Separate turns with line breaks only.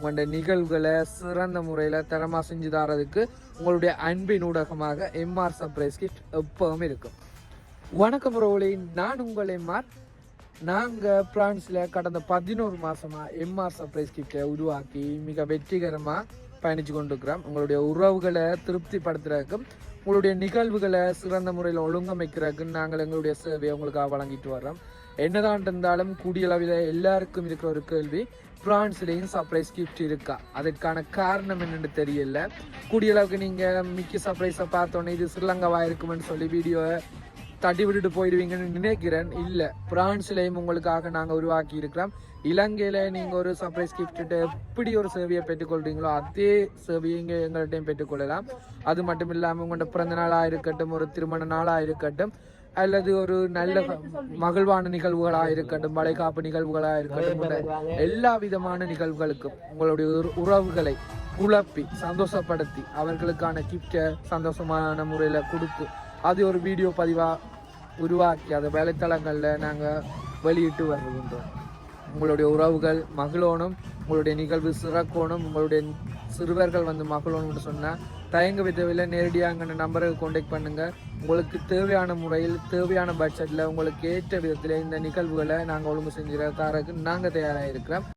உங்களுடைய நிகழ்வுகளை சிறந்த முறையில் தரமாக செஞ்சு தரதுக்கு உங்களுடைய அன்பின் ஊடகமாக எம்ஆர் சர்ப்ரைஸ் கிஃப்ட் எப்பவும் இருக்கும். வணக்கம் ரோலி, நான் உங்கள் எம்ஆர். நாங்கள் பிரான்ஸில் கடந்த 11 மாதமாக எம்ஆர் சர்ப்ரைஸ் கிஃப்டை உருவாக்கி மிக வெற்றிகரமாக பயணித்து கொண்டிருக்கிறோம். உங்களுடைய உறவுகளை திருப்திப்படுத்துறதுக்கும் உங்களுடைய நிகழ்வுகளை சிறந்த முறையில் ஒழுங்கமைக்கிறதுக்கு நாங்கள் எங்களுடைய சேவையை உங்களுக்காக வழங்கிட்டு வர்றோம். என்னதான் இருந்தாலும் கூடிய அளவில் எல்லாருக்கும் இருக்கிற ஒரு கேள்வி, பிரான்ஸ்லேயும் சர்ப்ரைஸ் கிஃப்ட் இருக்கா? அதற்கான காரணம் என்னென்னு தெரியல. கூடிய அளவுக்கு நீங்கள் மிக்க சர்ப்ரைஸை பார்த்தோன்னே இது ஸ்ரீலங்காவாக இருக்குமென்னு சொல்லி வீடியோவை தட்டி விட்டுட்டு போயிடுவீங்கன்னு நினைக்கிறேன். இல்லை, பிரான்ஸ்லேயும் உங்களுக்காக நாங்கள் உருவாக்கி இருக்கிறோம். இலங்கையில் நீங்கள் ஒரு சர்ப்ரைஸ் கிஃப்ட்டு எப்படி ஒரு சேவையை பெற்றுக்கொள்கிறீங்களோ அதே சேவையை இங்கே எங்கள்கிட்டையும் பெற்றுக்கொள்ளலாம். அது மட்டும் இல்லாமல் உங்களோட பிறந்த நாளாக இருக்கட்டும், ஒரு திருமண நாளாக இருக்கட்டும், அல்லது ஒரு நல்ல மகிழ்வான நிகழ்வுகளாக இருக்கட்டும், வளைகாப்பு நிகழ்வுகளாக இருக்கட்டும், எல்லா விதமான நிகழ்வுகளுக்கும் உங்களுடைய உறவுகளை குழப்பி சந்தோஷப்படுத்தி அவர்களுக்கான கிஃப்டை சந்தோஷமான முறையில் கொடுத்து அது ஒரு வீடியோ பதிவாக உருவாக்கி அதை வலைத்தளங்களில் நாங்கள் வெளியிட்டு வருகின்றோம். உங்களுடைய உறவுகள் மகிழோனும், உங்களுடைய நிகழ்வு சிறக்கோணும், உங்களுடைய சிறுவர்கள் வந்து மகிழோணும்னு சொன்னால் தயங்க விதவில் நேரடியாக நம்பருக்கு கான்டாக்ட் பண்ணுங்கள். உங்களுக்கு தேவையான முறையில் தேவையான பட்ஜெட்டில் உங்களுக்கு ஏற்ற விதத்தில் இந்த நிகழ்வுகளை நாங்கள் ஒழுங்கு செஞ்சு தரக்கு நாங்கள் தயாராக இருக்கிறோம்.